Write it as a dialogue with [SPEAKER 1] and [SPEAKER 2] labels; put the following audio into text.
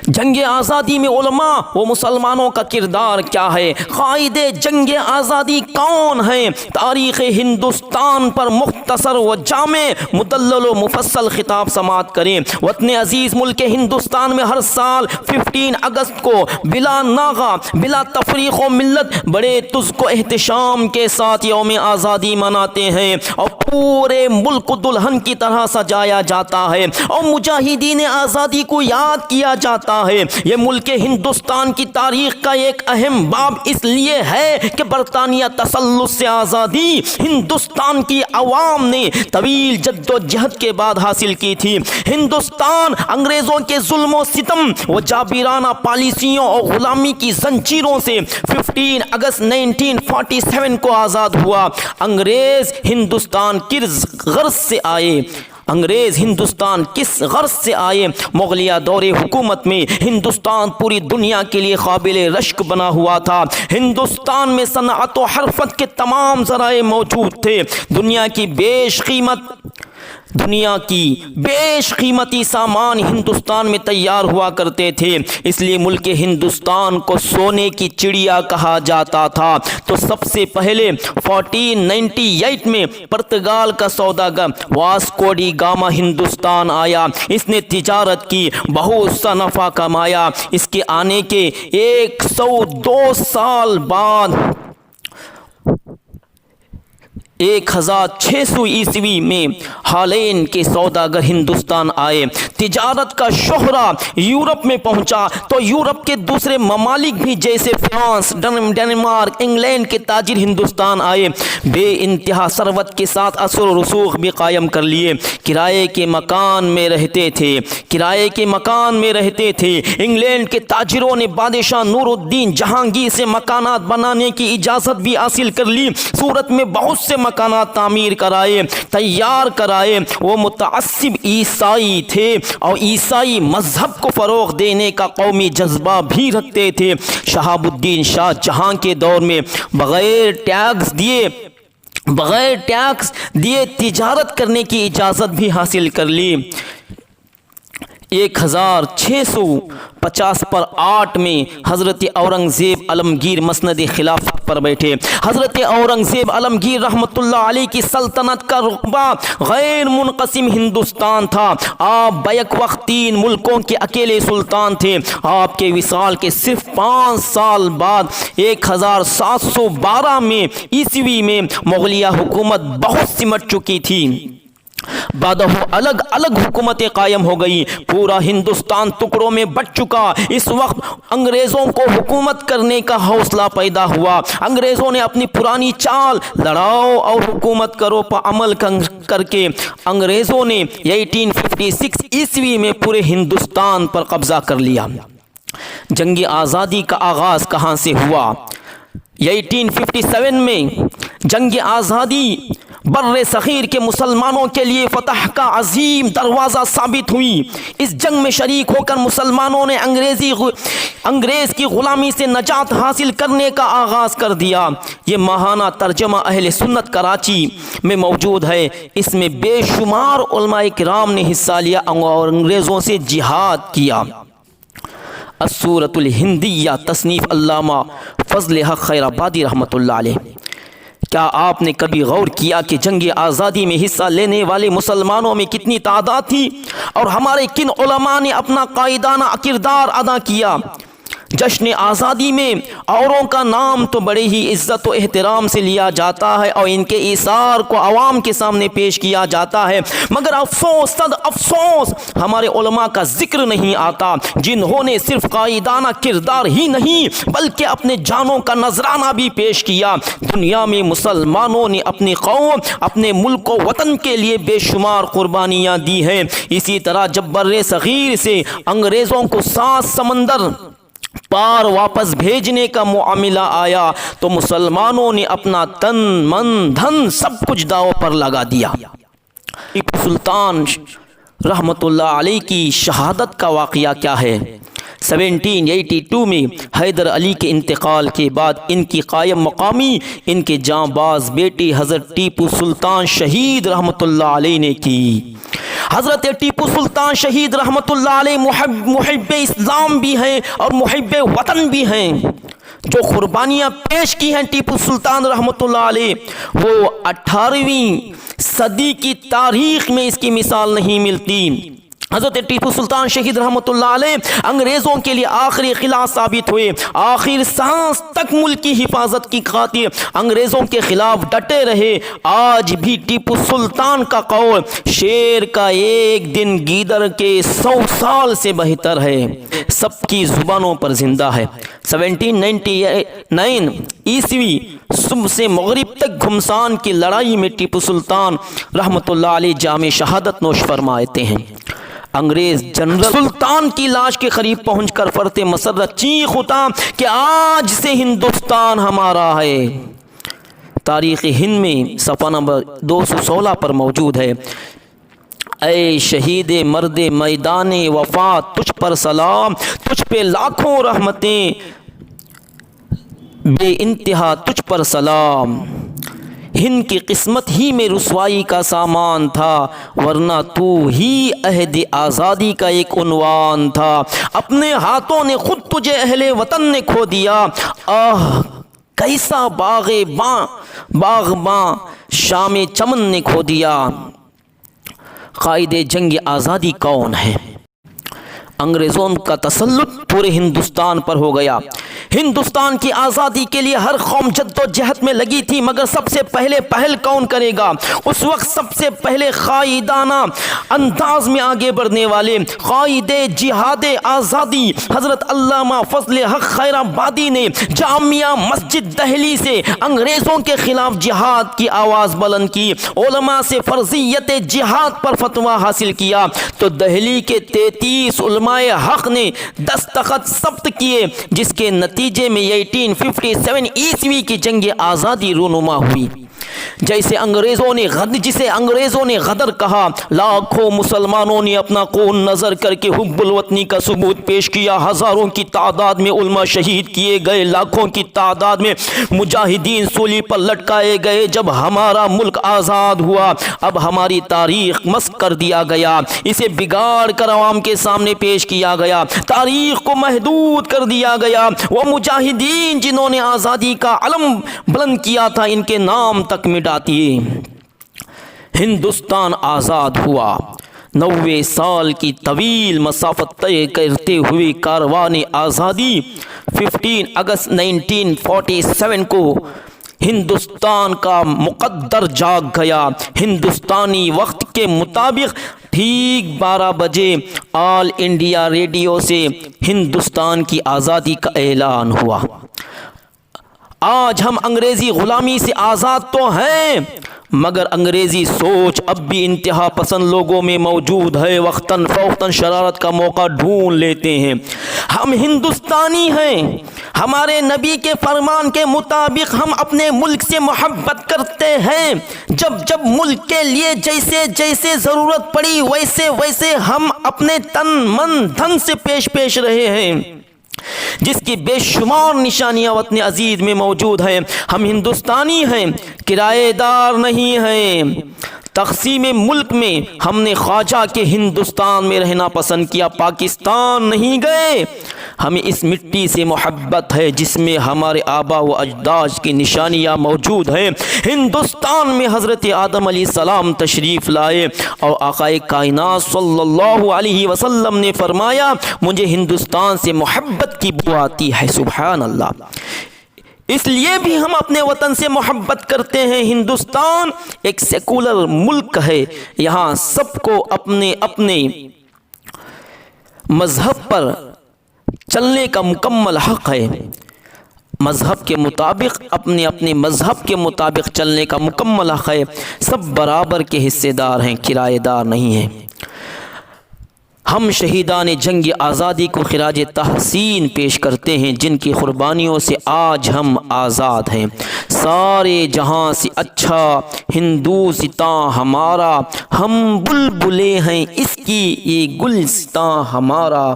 [SPEAKER 1] جنگ آزادی میں علماء و مسلمانوں کا کردار کیا ہے؟ قائد جنگ آزادی کون ہیں؟ تاریخ ہندوستان پر مختصر و جامع مدلل و مفصل خطاب سماعت کریں۔ وطن عزیز ملک ہندوستان میں ہر سال 15 اگست کو بلا ناغہ بلا تفریق و ملت بڑے تزک و احتشام کے ساتھ یوم آزادی مناتے ہیں اور پورے ملک دلہن کی طرح سجایا جاتا ہے اور مجاہدین آزادی کو یاد کیا جاتا ہے۔ یہ ملک ہندوستان کی تاریخ کا ایک اہم باب اس لیے ہے کہ برطانیہ تسلط سے آزادی ہندوستان کی عوام نے طویل جد و جہد کے بعد حاصل کی تھی۔ ہندوستان انگریزوں کے ظلم و ستم و جابرانہ پالیسیوں اور غلامی کی زنجیروں سے 15 اگست 1947 کو آزاد ہوا۔ انگریز ہندوستان کس غرض سے آئے؟ کس غرض سے آئے؟ مغلیہ دور حکومت میں ہندوستان پوری دنیا کے لیے قابل رشک بنا ہوا تھا۔ ہندوستان میں صنعت و حرفت کے تمام ذرائع موجود تھے۔ دنیا کی بیش قیمتی سامان ہندوستان میں تیار ہوا کرتے تھے، اس لیے ملک ہندوستان کو سونے کی چڑیا کہا جاتا تھا۔ تو سب سے پہلے 1498 میں پرتگال کا سوداگر واسکو ڈی گاما ہندوستان آیا۔ اس نے تجارت کی، بہت سا نفع کمایا۔ اس کے آنے کے 102 سال بعد 1600 عیسوی میں ہالینڈ کے سوداگر ہندوستان آئے۔ تجارت کا شہرہ یورپ میں پہنچا تو یورپ کے دوسرے ممالک بھی جیسے فرانس، ڈنمارک، انگلینڈ کے تاجر ہندوستان آئے۔ بے انتہا ثروت کے ساتھ اثر و رسوخ بھی قائم کر لیے۔ کرائے کے مکان میں رہتے تھے۔ انگلینڈ کے تاجروں نے بادشاہ نور الدین جہانگیر سے مکانات بنانے کی اجازت بھی حاصل کر لی۔ سورت میں بہت سے مکانات تعمیر تیار کرائے۔ وہ متعصب عیسائی تھے اور عیسائی مذہب کو فروغ دینے کا قومی جذبہ بھی رکھتے تھے۔ شہاب الدین شاہ جہاں کے دور میں بغیر ٹیکس دیے تجارت کرنے کی اجازت بھی حاصل کر لی۔ 1650 میں حضرت اورنگزیب عالمگیر مسند خلافت پر بیٹھے۔ حضرت اورنگزیب عالمگیر رحمۃ اللہ علیہ کی سلطنت کا رقبہ غیر منقسم ہندوستان تھا۔ آپ بیک وقت 3 ملکوں کے اکیلے سلطان تھے۔ آپ کے وصال کے صرف 5 سال بعد 1712 میں عیسوی میں مغلیہ حکومت بہت سمٹ چکی تھی۔ بعد الگ الگ حکومتیں قائم ہو گئی۔ پورا ہندوستان ٹکڑوں میں بٹ چکا۔ اس وقت انگریزوں کو حکومت کرنے کا حوصلہ پیدا ہوا۔ انگریزوں نے اپنی پرانی چال لڑاؤ اور حکومت کرو پر عمل کر کے انگریزوں نے 1856 عیسوی میں پورے ہندوستان پر قبضہ کر لیا۔ جنگ آزادی کا آغاز کہاں سے ہوا؟ 1857 میں جنگ آزادی بر صغیر کے مسلمانوں کے لیے فتح کا عظیم دروازہ ثابت ہوئی۔ اس جنگ میں شریک ہو کر مسلمانوں نے انگریز کی غلامی سے نجات حاصل کرنے کا آغاز کر دیا۔ یہ ماہانہ ترجمہ اہل سنت کراچی میں موجود ہے۔ اس میں بے شمار علماء کرام نے حصہ لیا اور انگریزوں سے جہاد کیا۔ السورۃ الہندیہ تصنیف علامہ فضل حق خیر آبادی رحمۃ اللہ علیہ۔ کیا آپ نے کبھی غور کیا کہ جنگ آزادی میں حصہ لینے والے مسلمانوں میں کتنی تعداد تھی اور ہمارے کن علماء نے اپنا قائدانہ کردار ادا کیا؟ جشن آزادی میں اوروں کا نام تو بڑے ہی عزت و احترام سے لیا جاتا ہے اور ان کے ایثار کو عوام کے سامنے پیش کیا جاتا ہے، مگر افسوس صد افسوس ہمارے علماء کا ذکر نہیں آتا، جنہوں نے صرف قائدانہ کردار ہی نہیں بلکہ اپنے جانوں کا نذرانہ بھی پیش کیا۔ دنیا میں مسلمانوں نے اپنی قوم، اپنے ملک و وطن کے لیے بے شمار قربانیاں دی ہیں۔ اسی طرح جب بر صغیر سے انگریزوں کو 7 سمندر پار واپس بھیجنے کا معاملہ آیا تو مسلمانوں نے اپنا تن من دھن سب کچھ داؤ پر لگا دیا۔ ٹیپو سلطان رحمت اللہ علیہ کی شہادت کا واقعہ کیا ہے؟ 1782 میں حیدر علی کے انتقال کے بعد ان کی قائم مقامی ان کے جاں باز بیٹی حضرت ٹیپو سلطان شہید رحمۃ اللہ علیہ نے کی۔ حضرت ٹیپو سلطان شہید رحمۃ اللہ علیہ محب اسلام بھی ہیں اور محب وطن بھی ہیں۔ جو قربانیاں پیش کی ہیں ٹیپو سلطان رحمۃ اللہ علیہ، وہ 18ویں صدی کی تاریخ میں اس کی مثال نہیں ملتی۔ حضرت ٹیپو سلطان شہید رحمۃ اللہ علیہ انگریزوں کے لیے آخری قلعہ ثابت ہوئے، آخر سانس تک ملک کی حفاظت کی خاطر انگریزوں کے خلاف ڈٹے رہے۔ آج بھی ٹیپو سلطان کا قول شیر کا ایک دن گیدڑ کے 100 سال سے بہتر ہے سب کی زبانوں پر زندہ ہے۔ 1799 عیسوی صبح سے مغرب تک گھمسان کی لڑائی میں ٹیپو سلطان رحمۃ اللہ علیہ جام شہادت نوش فرماتے ہیں۔ انگریز جنرل سلطان کی لاش کے قریب پہنچ کر فرتے مسرت چیخ اٹھا کہ آج سے ہندوستان ہمارا ہے۔ تاریخ ہند میں صفحہ نمبر 216 پر موجود ہے۔ اے شہید مرد میدان وفات، تجھ پر سلام، تجھ پہ لاکھوں رحمتیں، بے انتہا تجھ پر سلام۔ ہند کی قسمت ہی میں رسوائی کا سامان تھا، ورنہ تو ہی عہد آزادی کا ایک عنوان تھا۔ اپنے ہاتھوں نے خود تجھے اہل وطن نے کھو دیا، آہ کیسا باغباں شام چمن نے کھو دیا۔ قائد جنگ آزادی کون ہے؟ انگریزوں کا تسلط پورے ہندوستان پر ہو گیا۔ ہندوستان کی آزادی کے لیے ہر قوم جد و جہد میں لگی تھی، مگر سب سے پہلے پہل کون کرے گا؟ اس وقت سب سے پہلے قائدانہ انداز میں آگے بڑھنے والے قائد جہاد آزادی حضرت علامہ فضل حق خیر آبادی نے جامعہ مسجد دہلی سے انگریزوں کے خلاف جہاد کی آواز بلند کی، علماء سے فرضیت جہاد پر فتویٰ حاصل کیا تو دہلی کے 33 علماء حق نے دستخط ثبت کیے، جس کے نتیجے میں 1857 عیسوی کی جنگ آزادی رونما ہوئی۔ جسے انگریزوں نے غدر کہا، لاکھوں مسلمانوں نے اپنا خون نظر کر کے حب الوطنی کا ثبوت پیش کیا، ہزاروں کی تعداد میں علماء شہید کیے گئے، لاکھوں کی تعداد میں مجاہدین سولی پر لٹکائے گئے۔ جب ہمارا ملک آزاد ہوا، اب ہماری تاریخ مسخ کر دیا گیا، اسے بگاڑ کر عوام کے سامنے پیش کیا گیا، تاریخ کو محدود کر دیا گیا۔ وہ مجاہدین جنہوں نے آزادی کا علم بلند کیا تھا، ان کے نام تک مٹاتی۔ ہندوستان آزاد ہوا، 90 سال کی طویل مسافت طے کرتے ہوئے کاروان آزادی 15 اگست 1947 کو ہندوستان کا مقدر جاگ گیا۔ ہندوستانی وقت کے مطابق ٹھیک 12 بجے آل انڈیا ریڈیو سے ہندوستان کی آزادی کا اعلان ہوا۔ آج ہم انگریزی غلامی سے آزاد تو ہیں، مگر انگریزی سوچ اب بھی انتہا پسند لوگوں میں موجود ہے، وقتاً فوقتاً شرارت کا موقع ڈھونڈ لیتے ہیں۔ ہم ہندوستانی ہیں، ہمارے نبی کے فرمان کے مطابق ہم اپنے ملک سے محبت کرتے ہیں۔ جب ملک کے لیے جیسے ضرورت پڑی ویسے ہم اپنے تن من دھن سے پیش رہے ہیں، جس کی بے شمار نشانیاں وطن عزیز میں موجود ہیں۔ ہم ہندوستانی ہیں، کرایہ دار نہیں ہیں۔ تقسیم ملک میں ہم نے خواجہ کے ہندوستان میں رہنا پسند کیا، پاکستان نہیں گئے۔ ہمیں اس مٹی سے محبت ہے جس میں ہمارے آبا و اجداد کی نشانیاں موجود ہیں۔ ہندوستان میں حضرت آدم علیہ السلام تشریف لائے اور آقا کائنات صلی اللہ علیہ وسلم نے فرمایا، مجھے ہندوستان سے محبت کی بو آتی ہے۔ سبحان اللہ۔ اس لیے بھی ہم اپنے وطن سے محبت کرتے ہیں۔ ہندوستان ایک سیکولر ملک ہے، یہاں سب کو اپنے اپنے مذہب پر چلنے کا مکمل حق ہے، مذہب کے مطابق اپنے مذہب کے مطابق چلنے کا مکمل حق ہے۔ سب برابر کے حصے دار ہیں، کرایہ دار نہیں ہیں۔ ہم شہیدان جنگ آزادی کو خراج تحسین پیش کرتے ہیں، جن کی قربانیوں سے آج ہم آزاد ہیں۔ سارے جہاں سے اچھا ہندوستاں ہمارا، ہم بلبلے ہیں اس کی، یہ گلستاں ہمارا۔